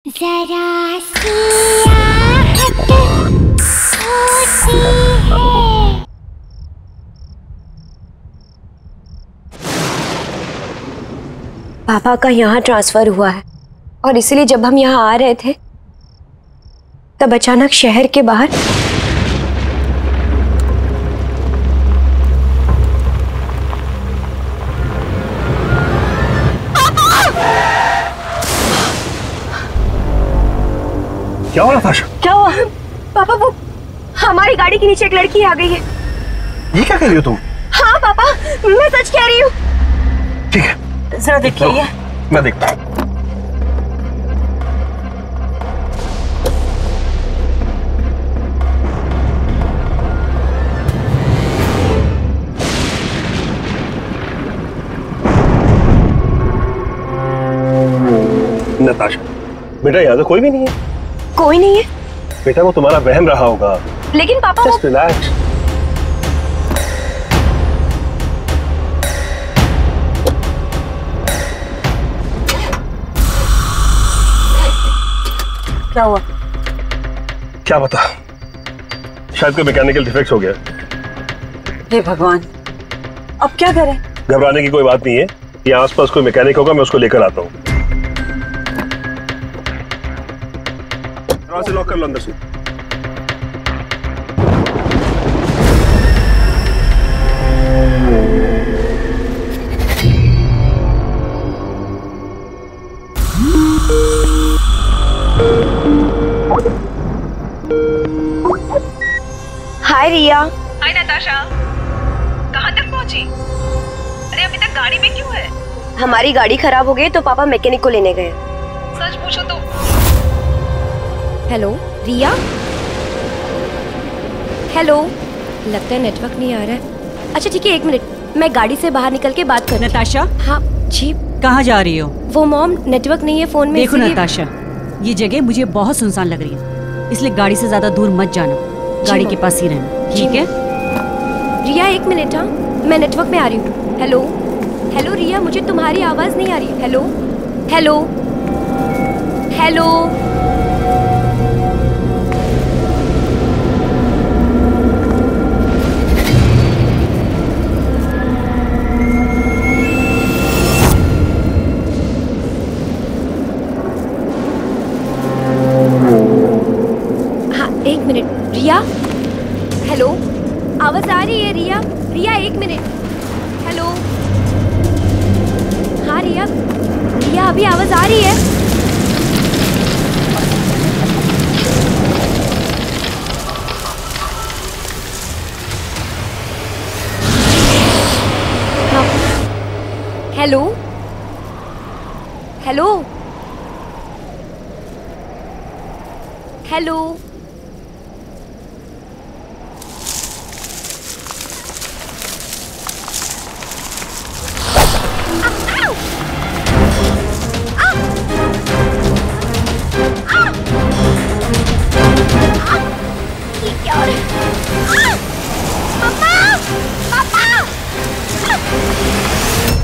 जरा सी आहट होती है। पापा का यहाँ ट्रांसफर हुआ है और इसीलिए जब हम यहाँ आ रहे थे तब अचानक शहर के बाहर क्या हुआ नताशा? क्या हुआ? पापा वो हमारी गाड़ी के नीचे एक लड़की आ गई है। ये क्या कह रही हो तुम? हाँ पापा, मैं सच कह रही हूँ। ठीक है, जरा देखिए ये। मैं देखता हूँ। नताशा बेटा, यहाँ तो कोई भी नहीं है। कोई नहीं है बेटा, वो तुम्हारा वहम रहा होगा। लेकिन पापा जस्ट रिलैक्स। क्या हुआ? क्या पता, शायद कोई मैकेनिकल डिफेक्ट हो गया। हे भगवान, अब क्या करें? घबराने की कोई बात नहीं है, यहाँ आसपास कोई मैकेनिक होगा, मैं उसको लेकर आता हूँ। दरवाजे लॉक कर लो अंदर से। हाय रिया। हाय नताशा, कहाँ तक पहुँची? अरे अभी तक गाड़ी में क्यों है? हमारी गाड़ी खराब हो गई तो पापा मैकेनिक को लेने गए। सच पूछो तो। हेलो रिया। हेलो, लगता है नेटवर्क नहीं आ रहा है। अच्छा ठीक है, 1 मिनट, मैं गाड़ी से बाहर निकल के बात कर। नताशा, हाँ जी। कहाँ जा रही हो? वो मॉम, नेटवर्क नहीं है फोन में। देखो नताशा, ये जगह मुझे बहुत सुनसान लग रही है, इसलिए गाड़ी से ज्यादा दूर मत जाना, गाड़ी के पास ही रहना, ठीक है? रिया 1 मिनट, हाँ मैं नेटवर्क में आ रही हूँ। हेलो हेलो रिया, मुझे तुम्हारी आवाज नहीं आ रही। Hello hello hello. हाँ 1 मिनट रिया। हेलो, आवाज आ रही है रिया? रिया 1 मिनट। हेलो, हाँ रिया, रिया अभी आवाज आ रही है? हाँ। Hello hello hello.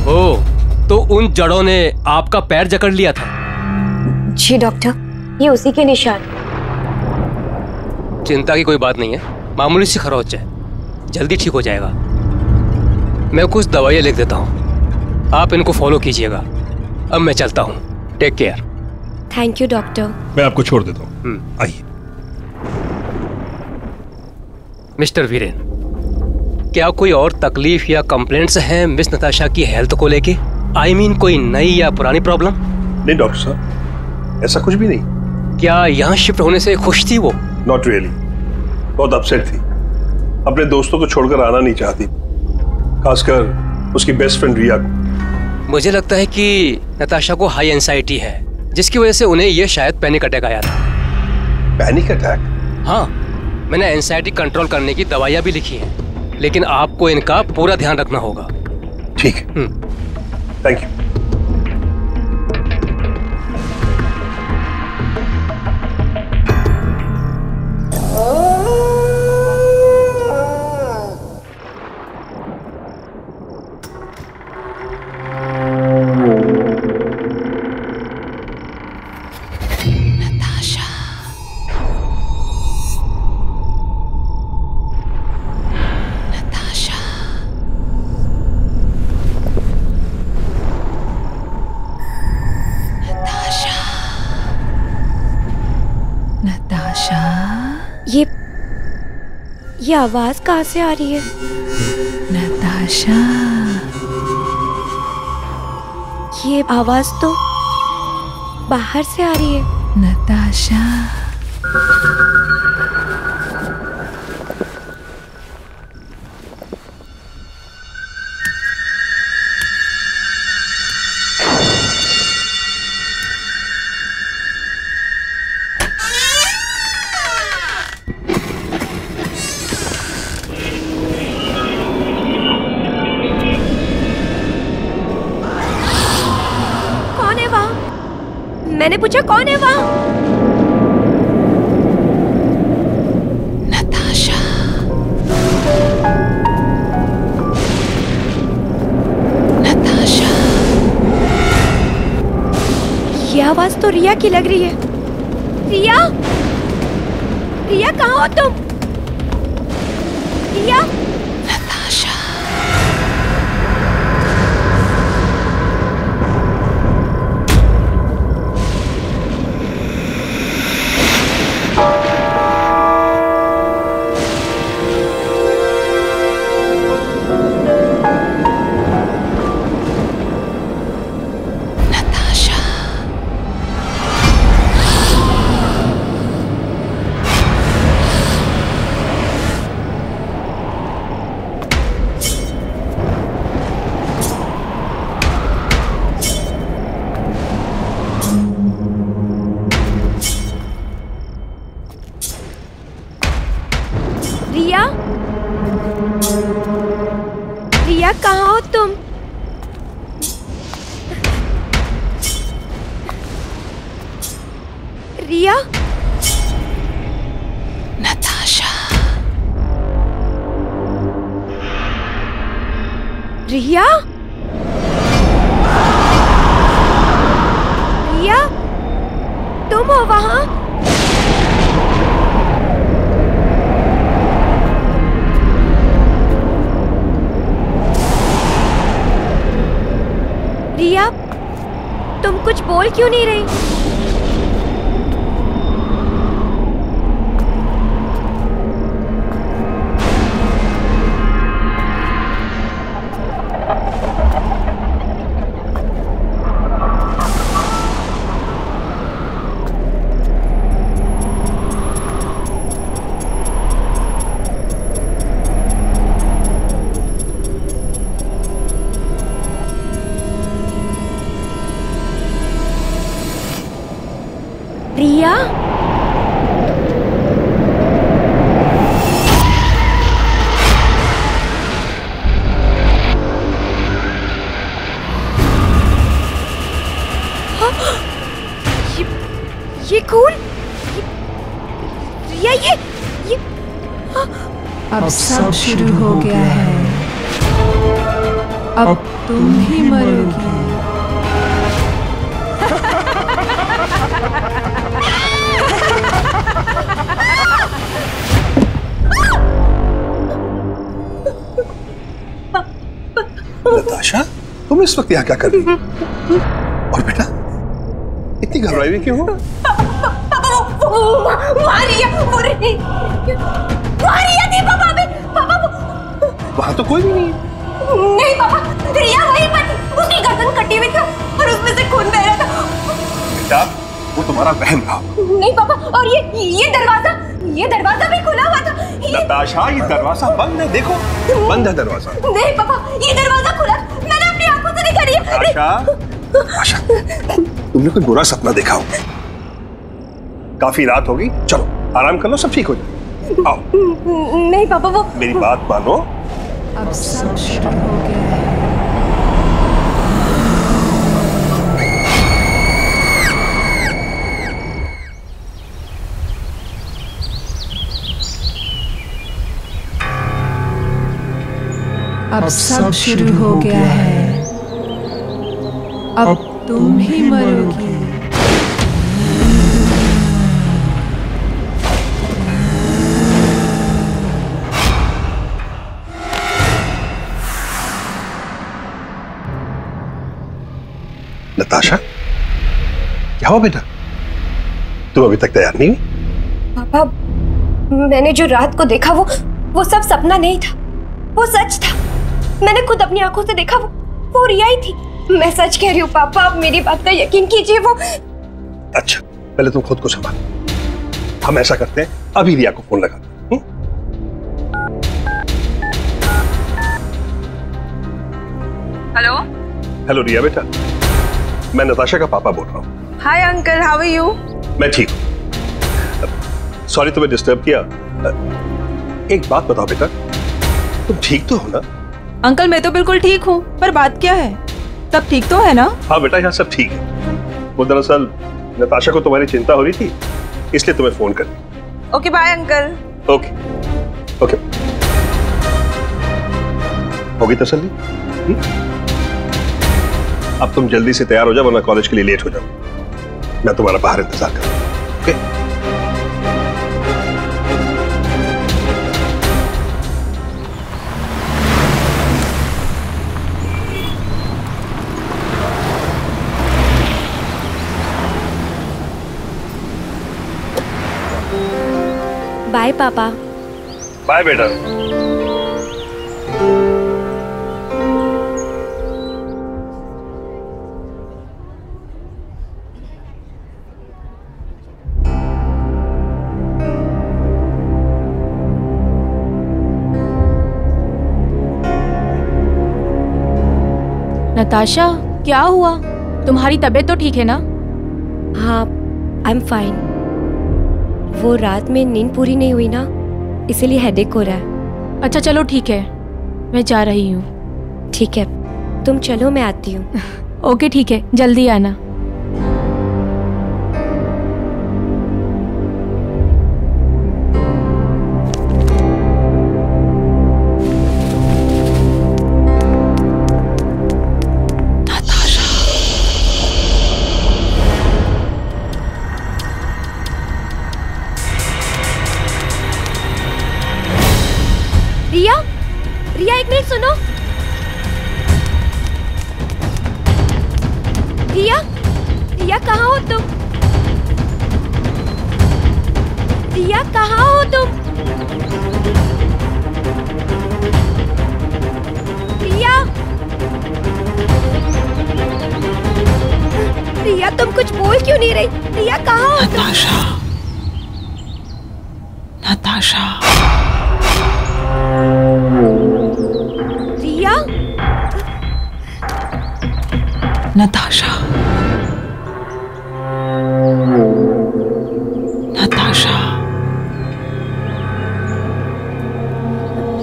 ओ, तो उन जड़ों ने आपका पैर जकड़ लिया था? जी डॉक्टर, ये उसी के निशान। चिंता की कोई बात नहीं है, मामूली सी खरोच है, जल्दी ठीक हो जाएगा। मैं कुछ दवाइयाँ लिख देता हूँ, आप इनको फॉलो कीजिएगा। अब मैं चलता हूँ, take care. Thank you doctor. मैं आपको छोड़ देता हूँ, आइए। मिस्टर वीरेन, क्या कोई और तकलीफ या कंप्लेंट्स हैं मिस नताशा की हेल्थ को लेके? आई मीन कोई नई या पुरानी प्रॉब्लम? नहीं डॉक्टर साहब, ऐसा कुछ भी नहीं। क्या यहाँ शिफ्ट होने से खुश थी वो? नॉट रियली, बहुत अपसेट थी। अपने दोस्तों को छोड़कर आना नहीं चाहती, खासकर उसकी बेस्ट फ्रेंड रिया को। मुझे लगता है कि नताशा को हाई एंजाइटी है, जिसकी वजह से उन्हें यह शायद पैनिक अटैक आया था। Panic attack? हाँ, मैंने एंजाइटी कंट्रोल करने की दवाइयाँ भी लिखी हैं, लेकिन आपको इनका पूरा ध्यान रखना होगा। ठीक है, थैंक यू। ये आवाज कहाँ से आ रही है? नताशा, ये आवाज तो बाहर से आ रही है। नताशा। कौन है वहाँ? मैंने पूछा कौन है वहाँ? नताशा। नताशा। ये आवाज तो रिया की लग रही है। रिया, रिया कहाँ हो तुम? रिया, नताशा। नताशा। रिया, रिया कहाँ हो तुम? रिया, नताशा। रिया, रिया, तुम हो वहाँ? रिया, तुम कुछ बोल क्यों नहीं रही? रिया, ये खून, रिया, ये अब सब शुरू हो गया है। अब तुम ही मरोगी। नताशा, तुम इस वक्त यहाँ क्या कर रही हो? और बेटा, इतनी घबराई हुई क्यों हो? वहाँ तो कोई भी नहीं है। नहीं पापा, रिया वहीं पर थी। उसकी गर्दन कटी हुई थी और उसमें से खून बह रहा था। बेटा, वो तुम्हारा वहम था। नहीं पापा, और ये दरवाजा भी खुला हुआ था। नताशा, ये दरवाजा बंद है, देखो बंद है दरवाजा। नहीं पापा, ये दरवाजा खुला, मैंने अपनी आंखों से देखा। नताशा, नताशा, तुमने कोई बुरा सपना देखा होगा। काफी रात होगी, चलो आराम कर लो, सब ठीक हो जाए। आओ। नहीं पापा, वो मेरी बात मानो। अब सब शुरू हो गया है। अब सब शुरू हो गया है। अब तुम ही मरोगी। नताशा, क्या हुआ बेटा? तुम अभी तक तैयार नहीं हुई? पापा, मैंने जो रात को देखा वो सब सपना नहीं था, वो सच था। मैंने खुद अपनी आंखों से देखा, वो रिया ही थी। मैं सच कह रही हूँ पापा, आप मेरी बात का यकीन कीजिए। वो अच्छा, पहले तुम खुद को संभाल। हम ऐसा करते हैं, अभी रिया को फोन लगाते हैं। हेलो। हेलो रिया बेटा, मैं नताशा का पापा बोल रहा हूँ। Hi uncle, how are you? मैं ठीक हूँ। सॉरी तुम्हें डिस्टर्ब किया। एक बात बताओ बेटा, तुम ठीक तो हो ना? अंकल मैं तो बिल्कुल ठीक हूँ, पर बात क्या है? सब ठीक तो है ना? हाँ बेटा, यहाँ सब ठीक है। वो दरअसल नताशा को तुम्हारी चिंता हो रही थी, इसलिए तुम्हें फोन कर। Okay bye uncle. Okay okay, होगी तसल्ली? अब तुम जल्दी से तैयार हो जाओ, वरना कॉलेज के लिए लेट हो जाओ। मैं तुम्हारा बाहर इंतजार करूंगा। ओके? बाय पापा। बाय बेटा। नताशा क्या हुआ? तुम्हारी तबीयत तो ठीक है ना? हाँ, आई एम फाइन। वो रात में नींद पूरी नहीं हुई ना, इसीलिए हेडेक हो रहा है। अच्छा चलो ठीक है, मैं जा रही हूँ। ठीक है, तुम चलो, मैं आती हूँ। ओके ठीक है, जल्दी आना। रिया, रिया एक मिनट सुनो। रिया, रिया कहाँ हो तुम? रिया कहाँ हो तुम? रिया, रिया तुम कुछ बोल क्यों नहीं रही? रिया कहाँ हो तुम? नताशा, नताशा। रिया, नताशा, नताशा,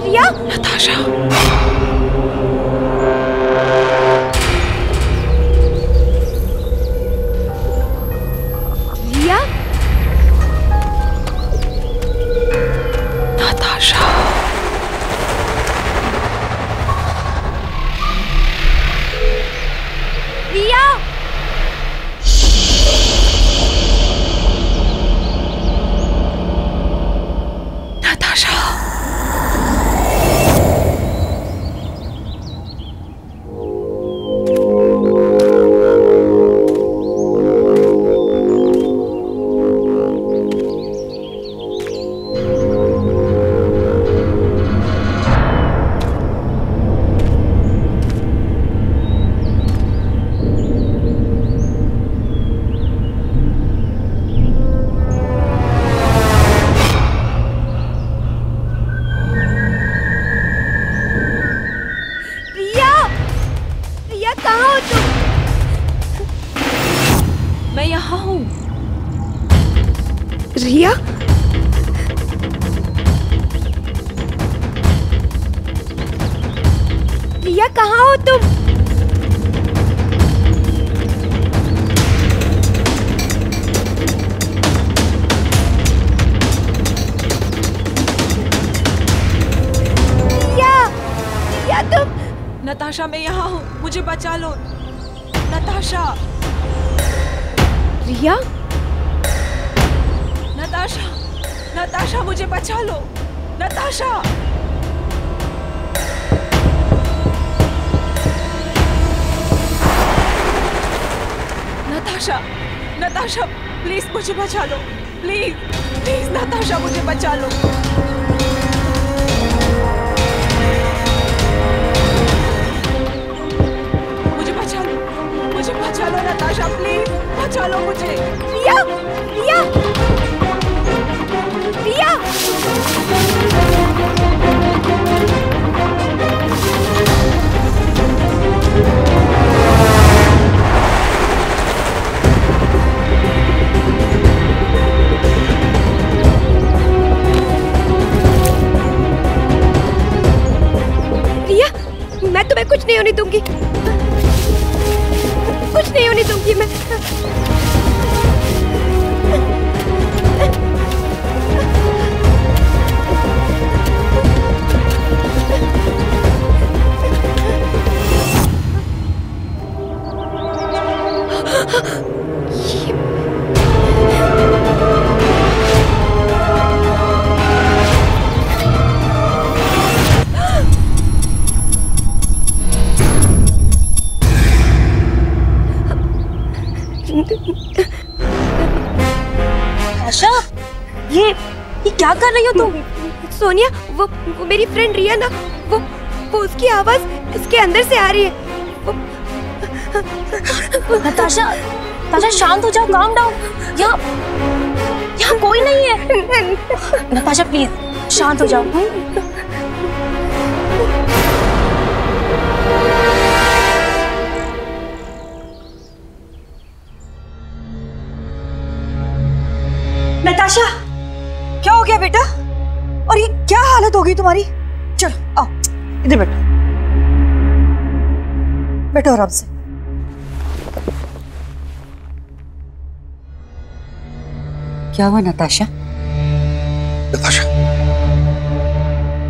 रिया, नताशा। रिया, नताशा। रिया, नताशा। रिया, रिया कहाँ हो तुम? मैं यहाँ हूँ। रिया, रिया कहाँ हो तुम? रिया, रिया तुम? नताशा मैं यहाँ हूँ, मुझे बचा लो। नताशा, रिया, नताशा, नताशा मुझे बचा लो। नताशा, नताशा, नताशा प्लीज मुझे बचा लो। प्लीज प्लीज नताशा, मुझे बचा लो। मुझे बचा लो नताशा, प्लीज बचा लो मुझे। रिया, रिया, रिया। रिया, मैं तुम्हें कुछ नहीं होने दूंगी, कुछ नहीं होने दूंगी मैं। आशा, ये क्या कर रही हो तुम? सोनिया, वो मेरी फ्रेंड रिया ना, वो उसकी आवाज इसके अंदर से आ रही है। नताशा, नताशा शांत हो जाओ, काम डाउन। यहाँ कोई नहीं है। नताशा प्लीज शांत हो जाओ। नताशा, क्या हो गया बेटा? और ये क्या हालत हो गई तुम्हारी? चलो आओ, इधर बैठो, बैठो आराम से। क्या हुआ नताशा? नताशा,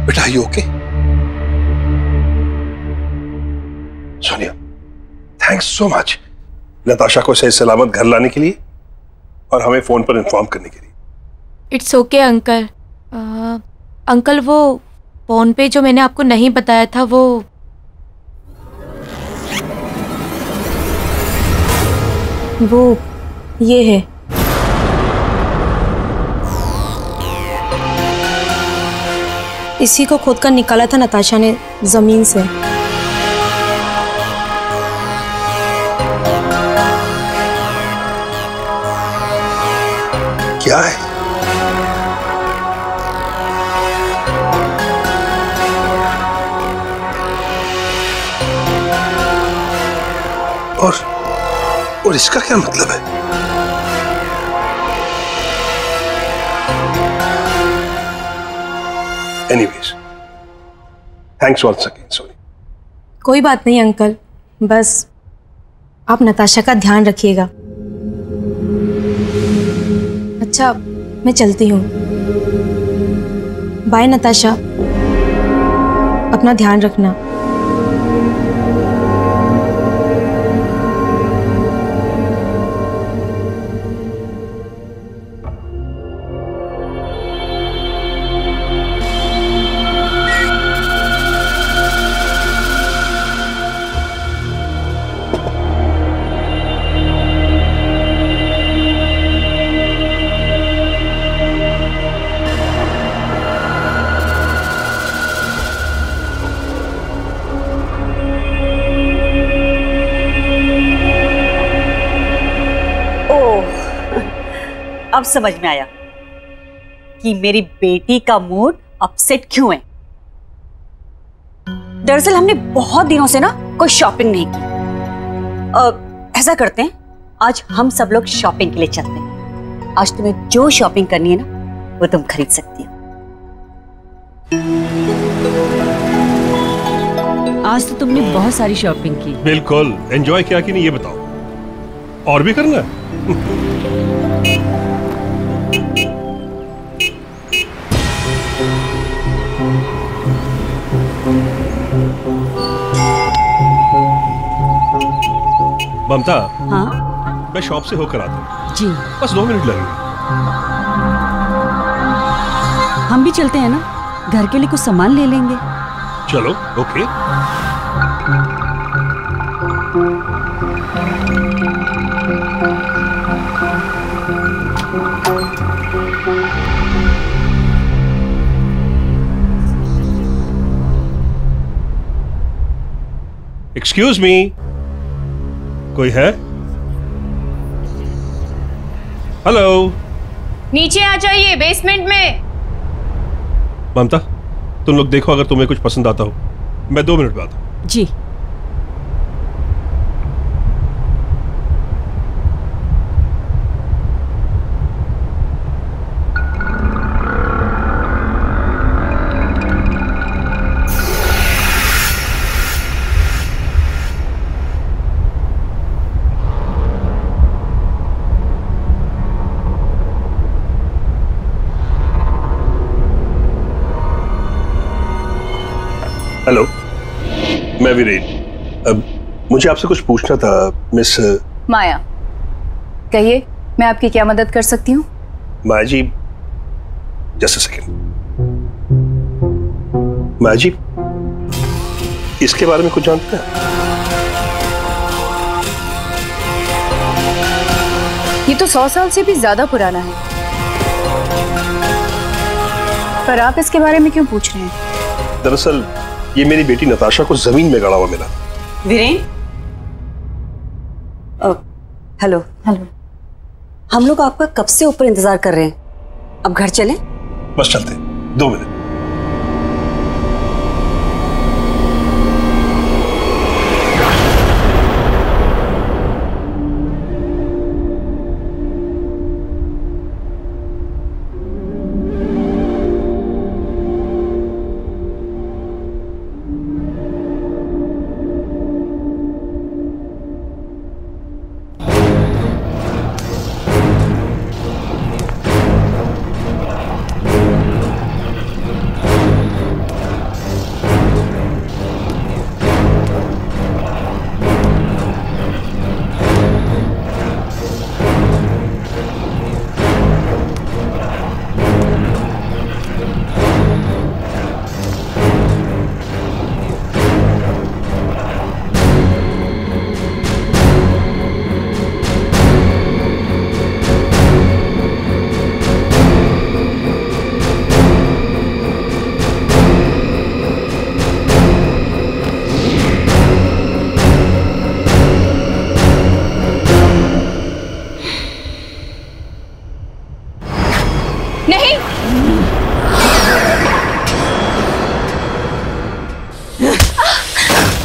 बेटा you okay? Sonia, thanks so much Natasha को सही सलामत घर लाने के लिए और हमें फोन पर इन्फॉर्म करने के लिए। It's okay uncle. अंकल, वो फोन पे जो मैंने आपको नहीं बताया था, वो ये है। इसी को खोद कर निकाला था नताशा ने जमीन से। क्या है? और इसका क्या मतलब है? Anyways, thanks once again Soni. कोई बात नहीं अंकल, बस आप नताशा का ध्यान रखिएगा। अच्छा, मैं चलती हूँ। बाय नताशा, अपना ध्यान रखना। अब समझ में आया कि मेरी बेटी का मूड अपसेट क्यों है। दरअसल हमने बहुत दिनों से ना कोई शॉपिंग नहीं की। ऐसा करते हैं, आज हम सब लोग शॉपिंग के लिए चलते हैं। आज तुम्हें जो शॉपिंग करनी है ना, वो तुम खरीद सकती हो। आज तो तुमने बहुत सारी शॉपिंग की। बिल्कुल। एंजॉय किया कि नहीं ये बताओ, और भी करना है? ममता, हाँ मैं शॉप से होकर आता हूँ जी। बस 2 मिनट लगेंगे। हम भी चलते हैं ना, घर के लिए कुछ सामान ले लेंगे। चलो ओके। एक्सक्यूज मी, कोई है? हेलो, नीचे आ जाइए, बेसमेंट में। ममता, तुम लोग देखो, अगर तुम्हें कुछ पसंद आता हो मैं 2 मिनट में आता हूं। जी। हेलो, मैं वीरेन। अब मुझे आपसे कुछ पूछना था मिस माया। कहिए, मैं आपकी क्या मदद कर सकती हूँ? माया जी, जस्ट अ सेकेंड। माया जी, इसके बारे में कुछ जानते हैं? ये तो 100 साल से भी ज्यादा पुराना है, पर आप इसके बारे में क्यों पूछ रहे हैं? दरअसल ये मेरी बेटी नताशा को जमीन में गड़ा हुआ मिला। वीरेन, हेलो। हेलो। हम लोग आपका कब से ऊपर इंतजार कर रहे हैं, अब घर चलें? बस चलते, 2 मिनट।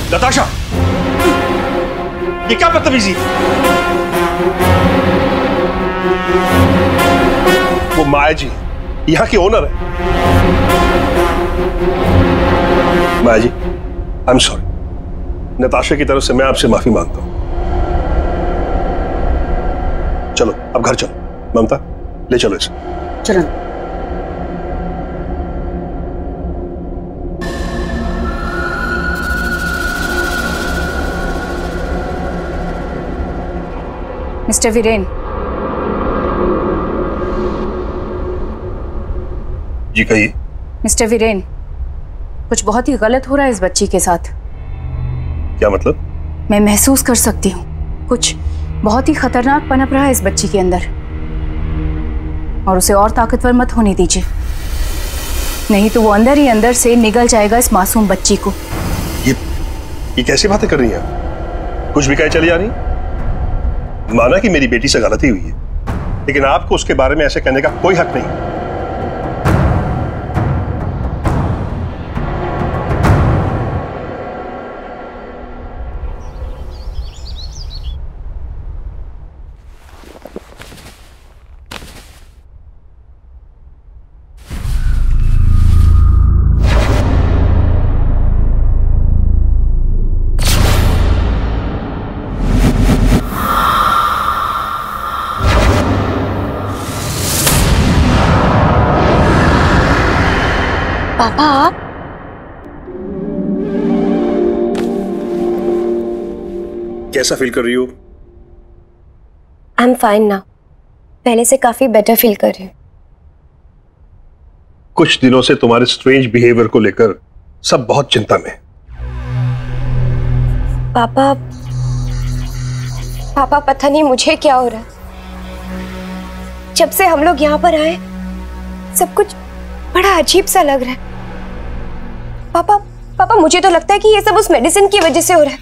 नताशा, ये क्या बदतमीजी? वो माया जी यहाँ की ओनर है। माया जी, आई एम सॉरी। नताशा की तरफ से मैं आपसे माफी मांगता हूं। चलो अब घर चलो। ममता, ले चलो इसे। चलो। मिस्टर वीरेन। जी कहिए। मिस्टर वीरेन, कुछ बहुत ही गलत हो रहा है इस बच्ची के साथ। क्या मतलब? मैं महसूस कर सकती हूँ, कुछ बहुत ही खतरनाक पनप रहा है इस बच्ची के अंदर, और उसे और ताकतवर मत होने दीजिए, नहीं तो वो अंदर ही अंदर से निगल जाएगा इस मासूम बच्ची को। ये कैसी बातें कर रही हैं? कुछ भी कहे चली जा रही? माना कि मेरी बेटी से गलती हुई है, लेकिन आपको उसके बारे में ऐसे कहने का कोई हक नहीं। पापा, आप कैसा फील कर रही हो? आई एम फाइन नाउ, पहले से काफी बेटर फील कर रही हूँ। कुछ दिनों से तुम्हारे स्ट्रेंज बिहेवियर को लेकर सब बहुत चिंता में। पापा, पापा पता नहीं मुझे क्या हो रहा है। जब से हम लोग यहाँ पर आए सब कुछ बड़ा अजीब सा लग रहा है। पापा, पापा मुझे तो लगता है कि ये सब उस मेडिसिन की वजह से हो रहा है।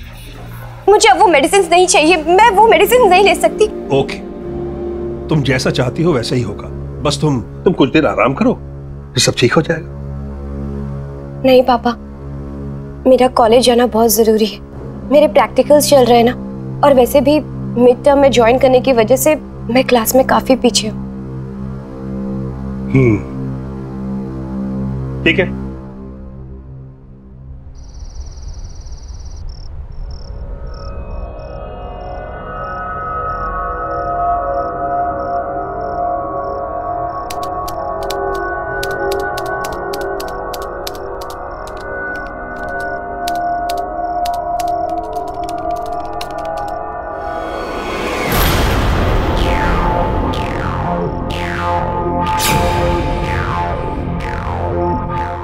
मुझे अब वो मेडिसिन नहीं चाहिए, मैं वो मेडिसिन नहीं ले सकती। ओके, तुम जैसा चाहती हो वैसा ही होगा, बस तुम कुछ देर आराम करो, फिर सब ठीक हो जाएगा। नहीं पापा, मेरा कॉलेज जाना बहुत जरूरी है, मेरे प्रैक्टिकल्स चल रहे हैं ना, और वैसे भी मिड टर्म में ज्वाइन करने की वजह से मैं क्लास में काफी पीछे हूँ। ठीक है,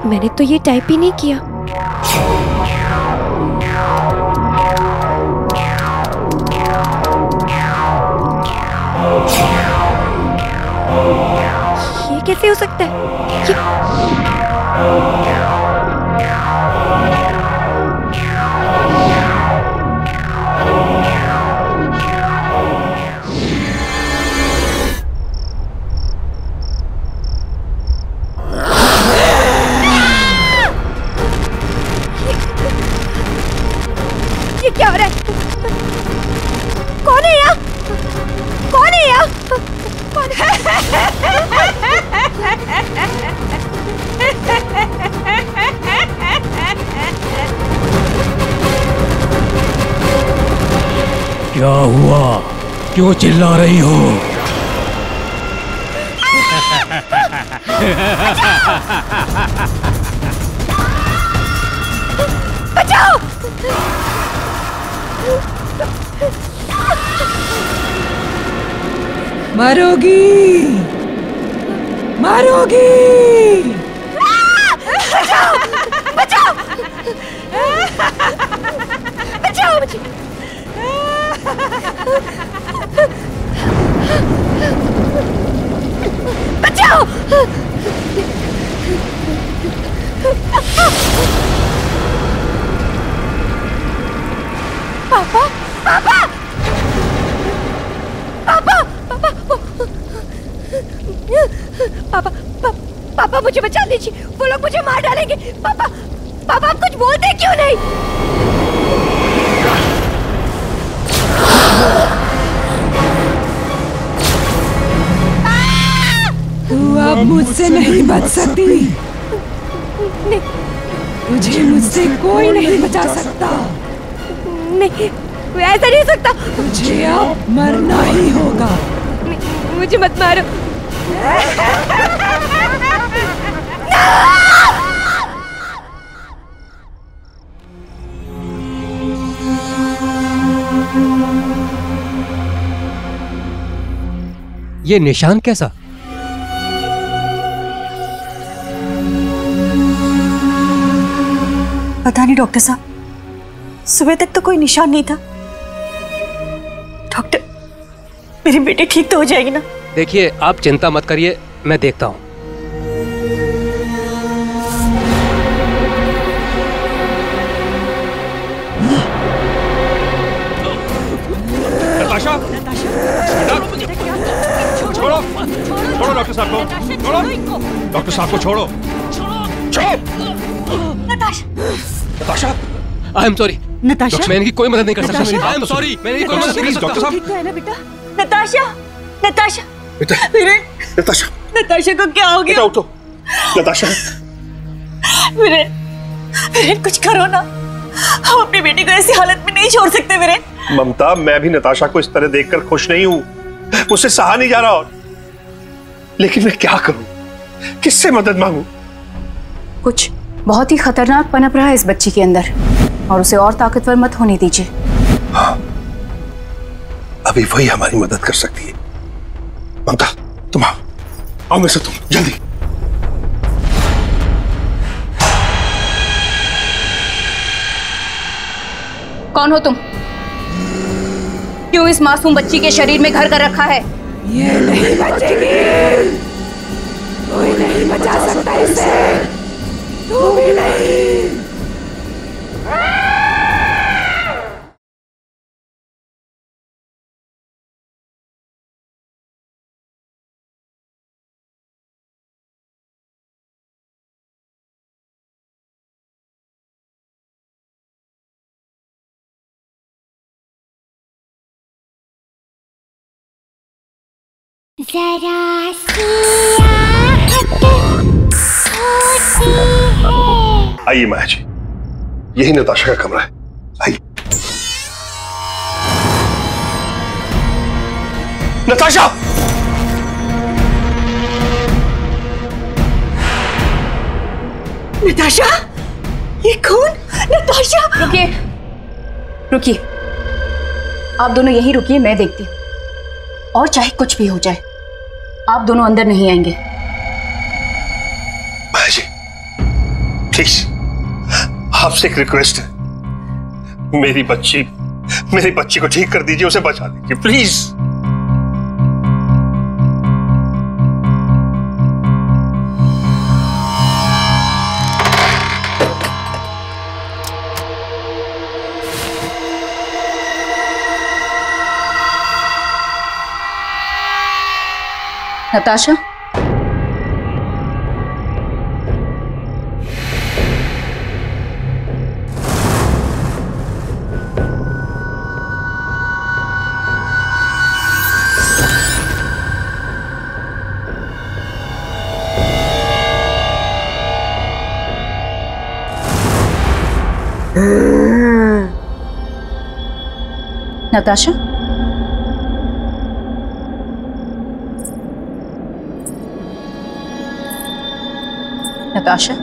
मैंने तो ये टाइप ही नहीं किया। ये कैसे हो सकता है? ये क्या हो रहा है? कौन है यहाँ? कौन है यहाँ? कौन है? क्या हुआ? क्यों चिल्ला रही हो? बचाओ! मरोगी, मरोगी। बचाओ! बचाओ! बचाओ मुझे! बचाओ! पापा! पापा! पापा! पापा! पापा मुझे बचा लीजिए, वो लोग मुझे मार डालेंगे। पापा! पापा आप कुछ बोलते क्यों नहीं? तू अब मुझसे नहीं बच सकती। तुझे मुझसे कोई नहीं बचा सकता। नहीं, ऐसा नहीं हो सकता। तुझे अब मरना ही होगा। मुझे मत मारो। ये निशान कैसा? पता नहीं डॉक्टर साहब, सुबह तक तो कोई निशान नहीं था। डॉक्टर, मेरी बेटी ठीक तो हो जाएगी ना? देखिए, आप चिंता मत करिए, मैं देखता हूँ। नताशा! छोड़ो! छोड़ो डॉक्टर साहब को! छोड़ो! डॉक्टर साहब को छोड़ो! Natasha! Natasha! I am sorry. Natasha? मैं इनकी कोई मदद नहीं कर सकता। आई एम सॉरी, मैं इनकी कोई मदद नहीं कर सकता। डॉक्टर साहब! ठीक तो है ना बेटा? नताशा! नताशा! बेटा! वीरेन! नताशा! नताशा को क्या हो गया? बेटा उठो! नताशा! वीरेन! वीरेन कुछ करो ना, हम अपनी बेटी को ऐसी हालत में नहीं छोड़ सकते वीरेन। ममता, मैं भी नताशा को इस तरह देखकर खुश नहीं हूँ, मुझसे सहा नहीं जा रहा, और लेकिन मैं क्या करूं, किससे मदद मांगूं? कुछ बहुत ही खतरनाक पनप रहा है इस बच्ची के अंदर, और उसे और ताकतवर मत होने दीजिए। हाँ, अभी वही हमारी मदद कर सकती है। ममता, तुम आओ मेरे से, तुम जल्दी। कौन हो तुम? क्यों इस मासूम बच्ची के शरीर में घर कर रखा है? ये नहीं बचेगी, कोई नहीं बचा सकता इसे, तू भी नहीं। जरा सी आहट होती है। आइए माया जी, यही नताशा का कमरा है, आइए। नताशा! नताशा, ये कौन? नताशा! रुकिए, रुकिए, आप दोनों यहीं रुकिए, मैं देखती हूँ। और चाहे कुछ भी हो जाए, आप दोनों अंदर नहीं आएंगे। माया जी, प्लीज, आपसे एक रिक्वेस्ट है, मेरी बच्ची को ठीक कर दीजिए, उसे बचा लीजिए, प्लीज। नताशा, नताशा, नताशा,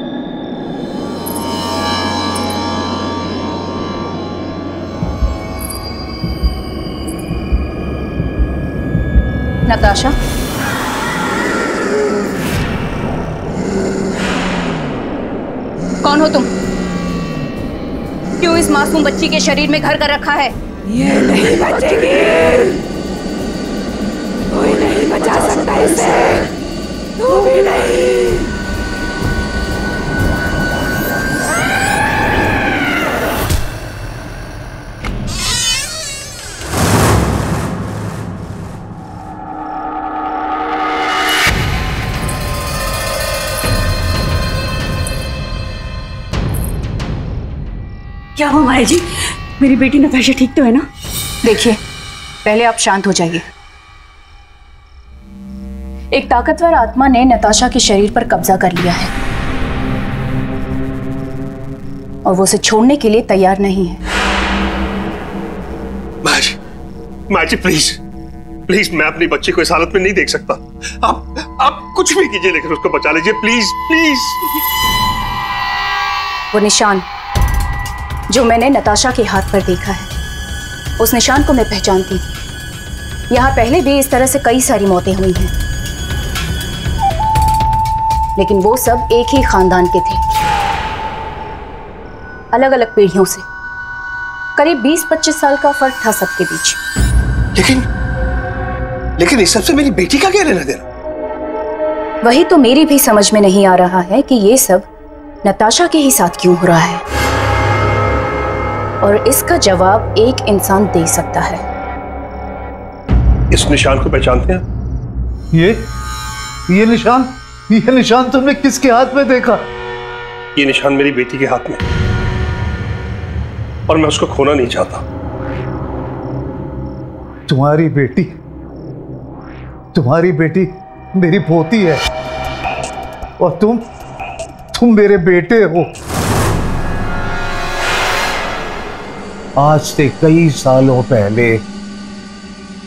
नताशा, कौन हो तुम? क्यों इस मासूम बच्ची के शरीर में घर कर रखा है? ये नहीं बचेगी, कोई नहीं बचा सकता इसे, तू भी नहीं। क्या हुआ माया जी? मेरी बेटी नताशा ठीक तो है ना? देखिए, पहले आप शांत हो जाइए। एक ताकतवर आत्मा ने नताशा के शरीर पर कब्जा कर लिया है और वो उसे छोड़ने के लिए तैयार नहीं है। माया जी प्लीज, प्लीज, मैं अपनी बच्ची को इस हालत में नहीं देख सकता। आप कुछ भी कीजिए, लेकिन उसको बचा लीजिए, प्लीज प्लीज। वो निशान जो मैंने नताशा के हाथ पर देखा है, उस निशान को मैं पहचानती हूँ। यहाँ पहले भी इस तरह से कई सारी मौतें हुई हैं, लेकिन वो सब एक ही खानदान के थे, अलग अलग पीढ़ियों से। करीब 20-25 साल का फर्क था सबके बीच। लेकिन इस सबसे मेरी बेटी का क्या लेना देना? वही तो मेरी भी समझ में नहीं आ रहा है कि ये सब नताशा के ही साथ क्यों हो रहा है, और इसका जवाब एक इंसान दे सकता है। इस निशान को पहचानते हैं? ये निशान तुमने किसके हाथ में देखा? ये निशान मेरी बेटी के हाथ में, और मैं उसको खोना नहीं चाहता। तुम्हारी बेटी मेरी पोती है, और तुम मेरे बेटे हो। आज से कई सालों पहले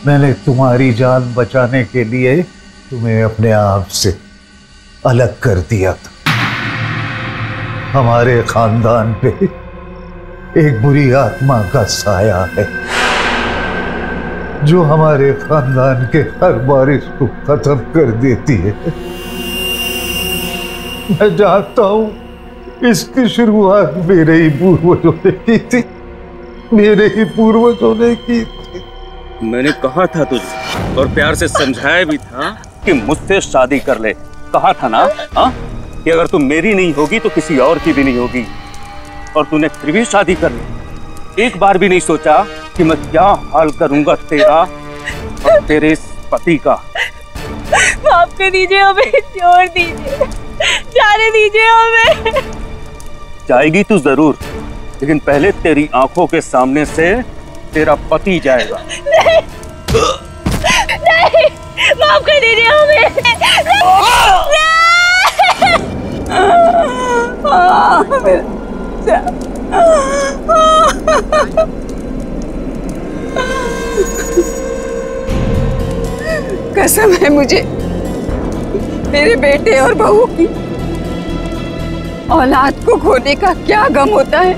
मैंने तुम्हारी जान बचाने के लिए तुम्हें अपने आप से अलग कर दिया था। हमारे खानदान पे एक बुरी आत्मा का साया है जो हमारे खानदान के हर बारिश को खत्म कर देती है। मैं जानता हूं इसकी शुरुआत मेरे ही पूर्वजों ने की थी, मैंने कहा था तुझे, और प्यार से समझाया भी था कि मुझसे शादी कर ले। कहा था ना कि अगर तुम मेरी नहीं होगी तो किसी और की भी नहीं होगी, और तूने फिर भी शादी कर ली। एक बार भी नहीं सोचा कि मैं क्या हाल करूंगा तेरा और तेरे इस पति का। माफ कर दीजिए हमें, छोड़ दीजिए, जाने दीजिए हमें। जाएगी तू जरूर, लेकिन पहले तेरी आंखों के सामने से तेरा पति जाएगा। नहीं, नहीं, माफ कर दीजिए हमें। कसम है मुझे मेरे बेटे और बहू की, औलाद को खोने का क्या गम होता है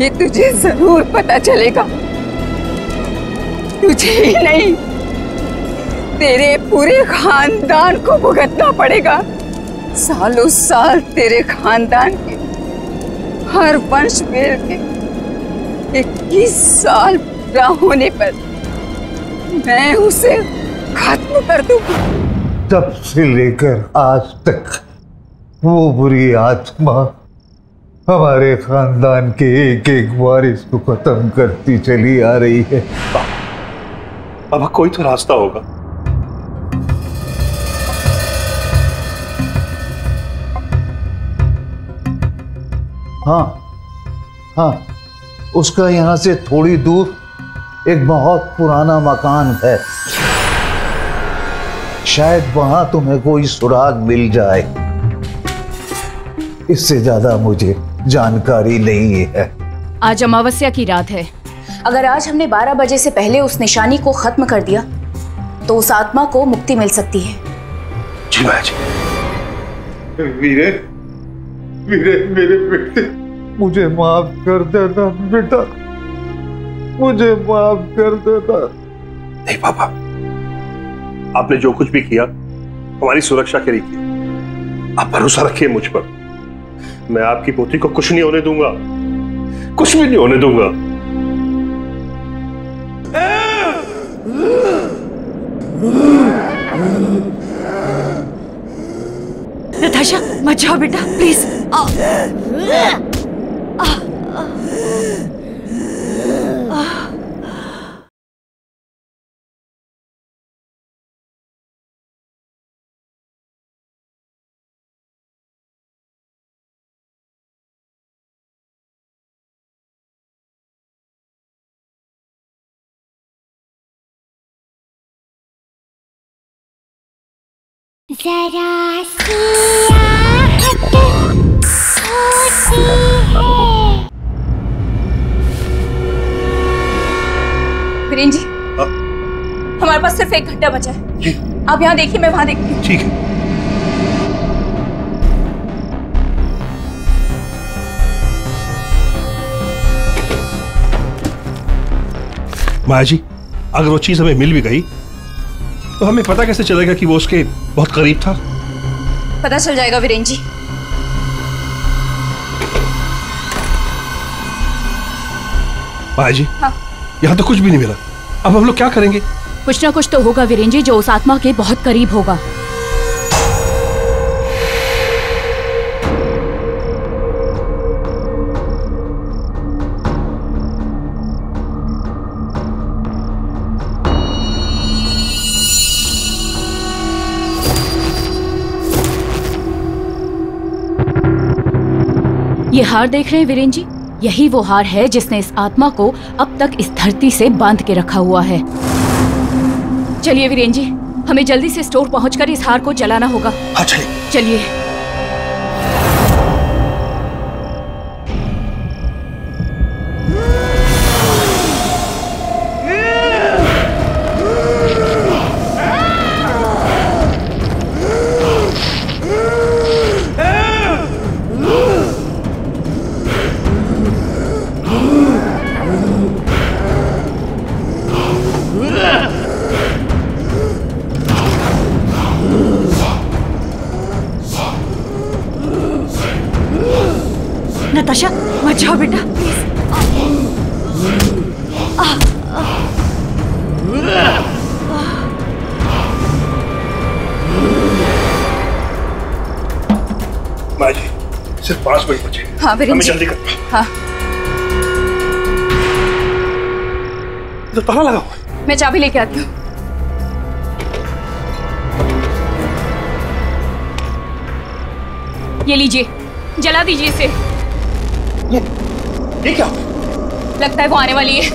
ये तुझे जरूर पता चलेगा। तुझे ही नहीं, तेरे पूरे खानदान को भुगतना पड़ेगा। सालों साल तेरे खानदान के हर वंश वेल के 21 साल पूरा होने पर मैं उसे खत्म कर दूंगी। तब से लेकर आज तक वो बुरी आत्मा हमारे खानदान के एक एक वारिस को खत्म करती चली आ रही है। अब कोई तो रास्ता होगा। हाँ, उसका यहाँ से थोड़ी दूर एक बहुत पुराना मकान है। शायद वहां तुम्हें कोई सुराग मिल जाए। इससे ज्यादा मुझे जानकारी नहीं है। आज अमावस्या की रात है। अगर आज हमने 12 बजे से पहले उस निशानी को खत्म कर दिया तो उस आत्मा को मुक्ति मिल सकती है। जी माया जी। वीरे, वीरे मेरे बेटे, मुझे माफ कर देना बेटा, मुझे माफ कर देना। नहीं पापा, आपने जो कुछ भी किया हमारी सुरक्षा के लिए किया। आप भरोसा रखिए मुझ पर। मैं आपकी पोती को कुछ नहीं होने दूंगा, कुछ भी नहीं होने दूंगा। नताशा मत जाओ बेटा, प्लीज। जरा सी आहट होती है। वीरेन जी, हमारे पास सिर्फ 1 घंटा बचा है। आप यहाँ देखिए, मैं वहां देखती हूँ। ठीक है। माया जी, अगर वो चीज हमें मिल भी गई तो हमें पता कैसे चलेगा कि वो उसके बहुत करीब था? पता चल जाएगा वीरेन जी। माया जी, हाँ। यहाँ तो कुछ भी नहीं मिला। अब हम लोग क्या करेंगे? कुछ ना कुछ तो होगा वीरेन जी, जो उस आत्मा के बहुत करीब होगा। ये हार देख रहे हैं वीरेन जी, यही वो हार है जिसने इस आत्मा को अब तक इस धरती से बांध के रखा हुआ है। चलिए वीरेन जी, हमें जल्दी से स्टोर पहुंचकर इस हार को जलाना होगा। हाँ चलिए। चलिए। नताशा मत जाओ बेटा, प्लीज। माया जी, सिर्फ 5 मिनट बचे। हाँ वीरेन हमें जी। जल्दी कर। हाँ, तो ताला लगा हुआ है। मैं चाबी लेके आती हूँ। ये लीजिए, जला दीजिए इसे। ये क्या? लगता है वो आने वाली है।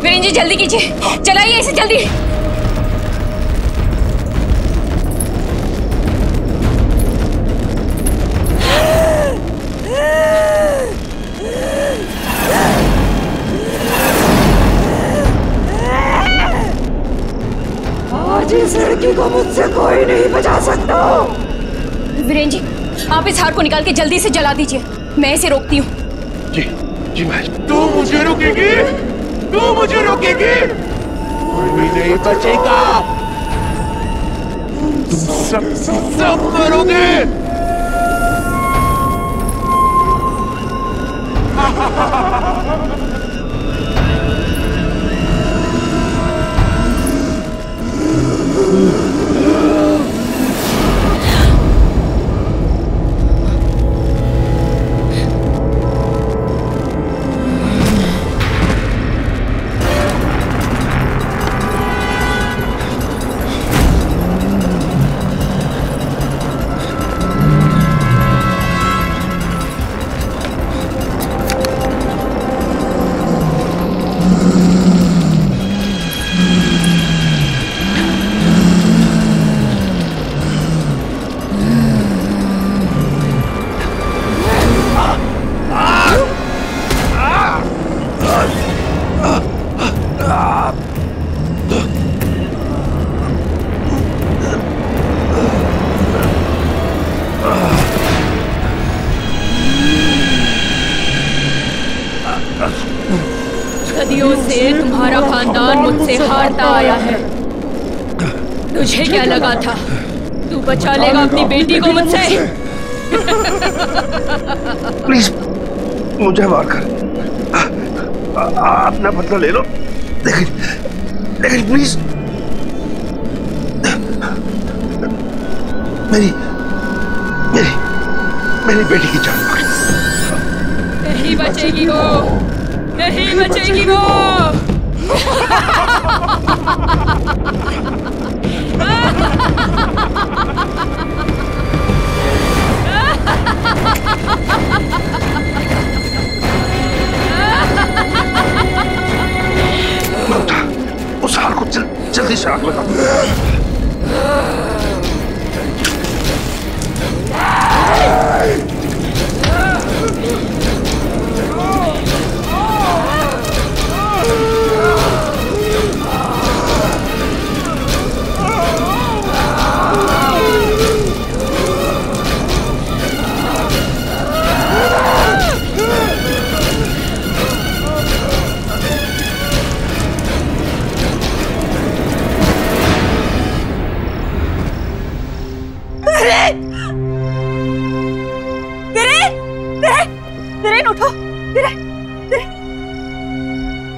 वीरेन जी जल्दी कीजिए, जलाइए इसे जल्दी। वीरेन जी, आप इस हार को निकाल के जल्दी से जला दीजिए, मैं इसे रोकती हूँ। जी जी मैं। तू मुझे रोकेगी? तू मुझे रोकेगी? कोई भी नहीं बचेगा। तुम सब मरोगे। सदियों से तुम्हारा खानदान मुझसे हारता आया है। तुझे क्या लगा था तू बचा लेगा अपनी बेटी को मुझसे? प्लीज मुझे मार कर अपना बदला ले लो, लेकिन प्लीज मेरी बेटी की जान नहीं बचेगी वो, नहीं बचेगी वो। उस हार को जल्दी से आग लगा।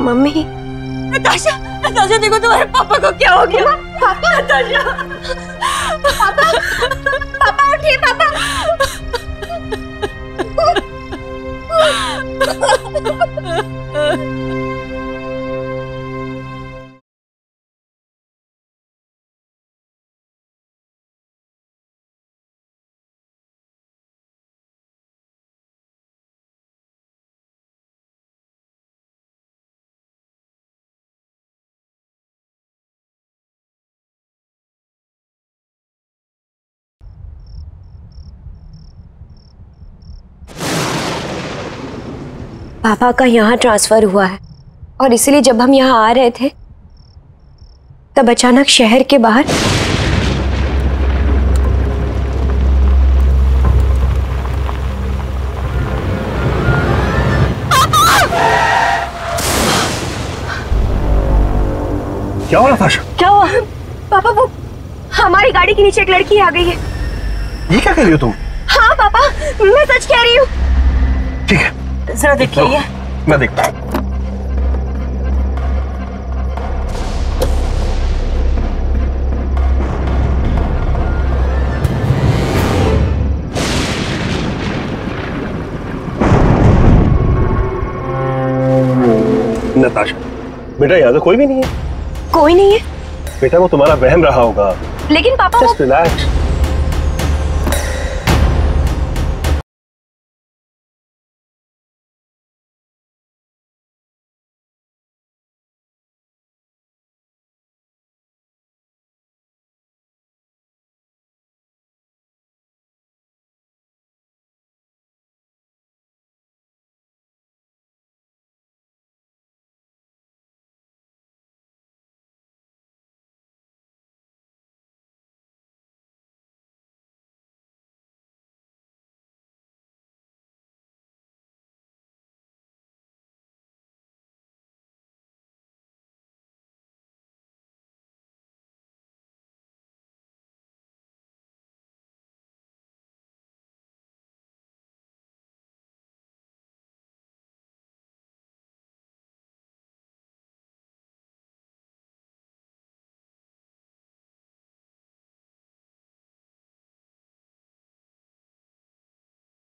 मम्मी। नताशा, नताशा देखो तुम्हारे पापा को क्या हो गया? पापा, नताशा, पापा, पापा उठिए पापा। पापा का यहाँ ट्रांसफर हुआ है और इसलिए जब हम यहाँ आ रहे थे तब अचानक शहर के बाहर क्या हुआ नताशा? क्या हुआ? पापा वो हमारी गाड़ी के नीचे एक लड़की आ गई है। ये क्या कह रही हो तुम? हाँ पापा, मैं सच कह रही हूँ। ठीक है जरा देखिए ये। मैं देखता हूँ। नताशा बेटा यहाँ तो कोई भी नहीं है। कोई नहीं है बेटा, वो तुम्हारा वहम रहा होगा। लेकिन पापा Just relax.